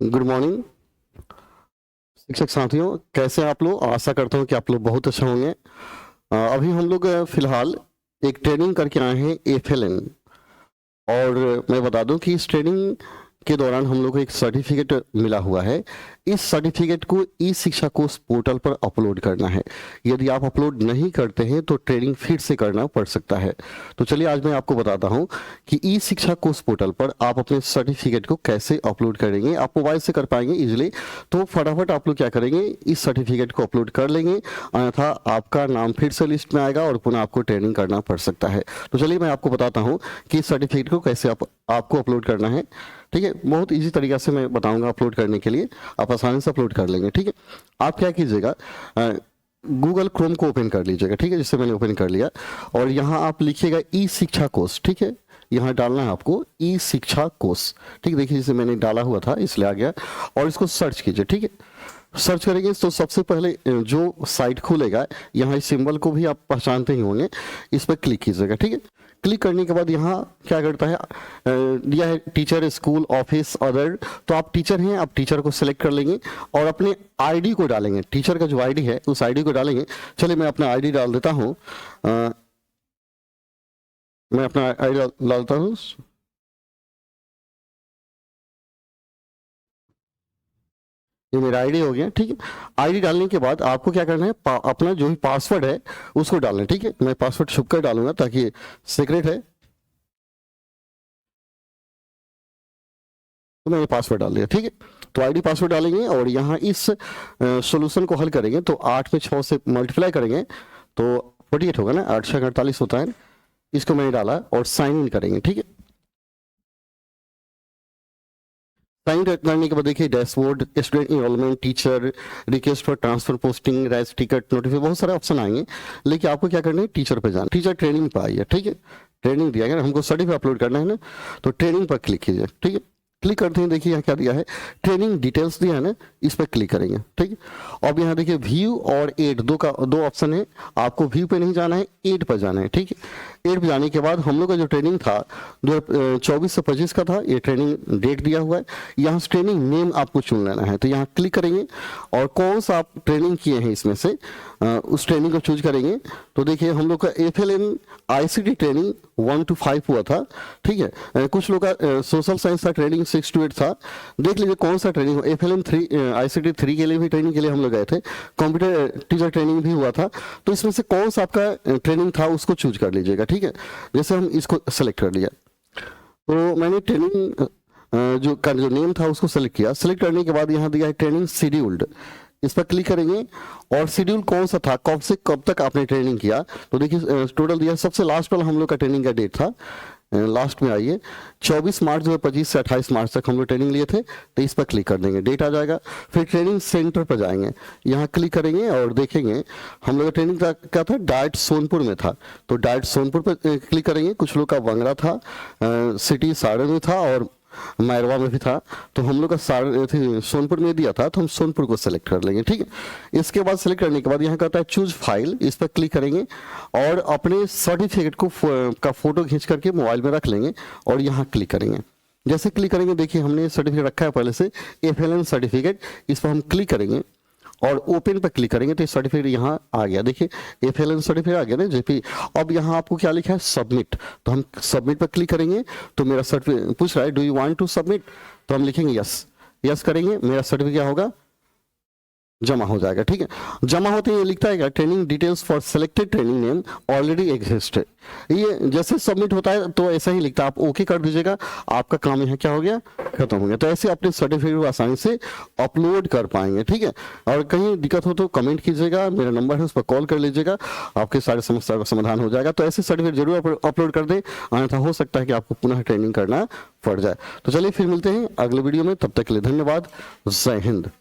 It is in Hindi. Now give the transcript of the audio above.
गुड मॉर्निंग शिक्षक साथियों, कैसे हैं आप लोग। आशा करता हूं कि आप लोग बहुत अच्छे होंगे। अभी हम लोग फिलहाल एक ट्रेनिंग करके आए हैं एफएलएन, और मैं बता दूं कि इस ट्रेनिंग के दौरान हम लोग को एक सर्टिफिकेट मिला हुआ है। इस सर्टिफिकेट को ई शिक्षा कोर्स पोर्टल पर अपलोड करना है। यदि आप अपलोड नहीं करते हैं तो ट्रेनिंग फिर से करना पड़ सकता है। तो चलिए आज मैं आपको बताता हूं कि ई शिक्षा कोर्स पोर्टल पर आप अपने सर्टिफिकेट को कैसे अपलोड करेंगे। आप मोबाइल से कर पाएंगे इजिली, तो फटाफट आप लोग क्या करेंगे, इस सर्टिफिकेट को अपलोड कर लेंगे, अन्यथा आपका नाम फिर से लिस्ट में आएगा और पुनः आपको ट्रेनिंग करना पड़ सकता है। तो चलिए मैं आपको बताता हूँ कि इस सर्टिफिकेट को कैसे आपको अपलोड करना है। ठीक है, बहुत इजी तरीका से मैं बताऊंगा अपलोड करने के लिए, आप आसानी से अपलोड कर लेंगे। ठीक है, आप क्या कीजिएगा, गूगल क्रोम को ओपन कर लीजिएगा। ठीक है, जिससे मैंने ओपन कर लिया, और यहाँ आप लिखिएगा ई शिक्षा कोर्स। ठीक है, यहाँ डालना है आपको ई शिक्षा कोर्स। ठीक है, देखिए जिसे मैंने डाला हुआ था इसलिए आ गया, और इसको सर्च कीजिए। ठीक है, सर्च करेंगे तो सबसे पहले जो साइट खुलेगा, यहाँ इस सिंबल को भी आप पहचानते ही होंगे, इस पर क्लिक कीजिएगा। ठीक है, क्लिक करने के बाद यहाँ क्या करता है, दिया है टीचर, स्कूल, ऑफिस, अदर। तो आप टीचर हैं, आप टीचर को सिलेक्ट कर लेंगे और अपने आईडी को डालेंगे। टीचर का जो आईडी है उस आईडी को डालेंगे। चलिए मैं अपना आईडी डाल देता हूँ, मैं अपना आईडी डालता हूँ। ये मेरा आईडी हो गया। ठीक है, आईडी डालने के बाद आपको क्या करना है, अपना जो भी पासवर्ड है उसको डालना है। ठीक है, मैं पासवर्ड छुप कर डालूंगा ताकि सीक्रेट है, तो मैंने पासवर्ड डाल दिया। ठीक है, तो आईडी पासवर्ड डालेंगे और यहाँ इस सॉल्यूशन को हल करेंगे। तो 8 में 6 से मल्टीप्लाई करेंगे तो 48 होगा ना, 8 6 48 होता है। इसको मैंने डाला और साइन इन करेंगे। ठीक है, साइन करने के बाद देखिए dashboard, student enrollment, teacher, request for transfer posting, rice ticket, notification, बहुत सारे ऑप्शन आएंगे। लेकिन आपको क्या करना है, टीचर पे जाना। टीचर ट्रेनिंग पे आइए। ठीक है, ट्रेनिंग दिया गया, हमको सर्टिफिकेट अपलोड करना है ना, तो ट्रेनिंग पर क्लिक कीजिए। ठीक है, क्लिक करते हैं, देखिए यहाँ क्या दिया है, ट्रेनिंग डिटेल्स दिया है ना, इस पर क्लिक करेंगे। ठीक है, अब यहाँ देखिए व्यू और एड दो ऑप्शन है। आपको व्यू पे नहीं जाना है, एड पर जाना है। ठीक है, एड पे जाने के बाद हम लोग का जो ट्रेनिंग था 2024 से 25 का था, ये ट्रेनिंग डेट दिया हुआ है। यहाँ से ट्रेनिंग नेम आपको चुन लेना है, तो यहाँ क्लिक करेंगे और कौन सा आप ट्रेनिंग किए हैं इसमें से उस ट्रेनिंग को चूज करेंगे। तो देखिए हम लोग का एफएलएन आईसीटी ट्रेनिंग 1 to 5 हुआ था। ठीक है, कुछ लोग का सोशल साइंस का ट्रेनिंग 6 to 8 था। देख लीजिए कौन सा ट्रेनिंग, एफएलएन 3 आईसीटी 3 के लिए भी ट्रेनिंग के लिए हम लोग गए थे, कंप्यूटर टीचर ट्रेनिंग भी हुआ था। तो इसमें से कौन सा आपका ट्रेनिंग था उसको चूज कर लीजिएगा। ठीक है, जैसे हम इसको सेलेक्ट कर लिया, तो मैंने ट्रेनिंग जो नेम था उसको सेलेक्ट किया। सेलेक्ट करने के बाद यहाँ दिया है ट्रेनिंग शेड्यूल्ड, इस पर क्लिक करेंगे और शेड्यूल कौन सा था, कब से कब तक आपने ट्रेनिंग किया। तो देखिए टोटल दिया, सबसे लास्ट वाला हम लोग का ट्रेनिंग का डेट था, लास्ट में आइए 24 मार्च 2025 से 28 मार्च तक हम लोग ट्रेनिंग लिए थे। तो इस पर क्लिक कर देंगे, डेट आ जाएगा। फिर ट्रेनिंग सेंटर पर जाएंगे, यहाँ क्लिक करेंगे और देखेंगे हम लोग का ट्रेनिंग क्या था, डाइट सोनपुर में था। तो डाइट सोनपुर पर क्लिक करेंगे। कुछ लोग का बंगरा था, सिटी सारण में था और मैरवा में भी था। तो हम लोग का सोनपुर में दिया था, तो हम सोनपुर को सेलेक्ट कर लेंगे। ठीक है, इसके बाद सेलेक्ट करने के बाद यहाँ कहता है चूज फाइल, इस पर क्लिक करेंगे और अपने सर्टिफिकेट को का फोटो खींच करके मोबाइल में रख लेंगे और यहाँ क्लिक करेंगे। जैसे क्लिक करेंगे देखिए हमने सर्टिफिकेट रखा है पहले से, एफएलएन सर्टिफिकेट, इस पर हम क्लिक करेंगे और ओपन पर क्लिक करेंगे तो सर्टिफिकेट यहाँ आ गया। देखिए एफएलएन सर्टिफिकेट आ गया ना जेपी। अब यहाँ आपको क्या लिखा है, सबमिट। तो हम सबमिट पर क्लिक करेंगे तो मेरा सर्टिफिकेट पूछ रहा है do you want to submit, तो हम लिखेंगे यस। यस करेंगे, मेरा सर्टिफिकेट क्या होगा, जमा हो जाएगा। ठीक है, जमा होते ही ये लिखता है training details for selected training name already exist. ये जैसे सबमिट होता है तो ऐसा ही लिखता है, आप ओके कर दीजिएगा, आपका काम यहाँ क्या हो गया, खत्म हो गया। तो ऐसे अपने सर्टिफिकेट को आसानी से अपलोड कर पाएंगे। ठीक है, और कहीं दिक्कत हो तो कमेंट कीजिएगा, मेरा नंबर है उस पर कॉल कर लीजिएगा, आपके सारे समस्या का समाधान हो जाएगा। तो ऐसे सर्टिफिकेट जरूर अपलोड कर दें, अन्यथा हो सकता है कि आपको पुनः ट्रेनिंग करना पड़ जाए। तो चलिए फिर मिलते हैं अगले वीडियो में, तब तक के लिए धन्यवाद, जय हिंद।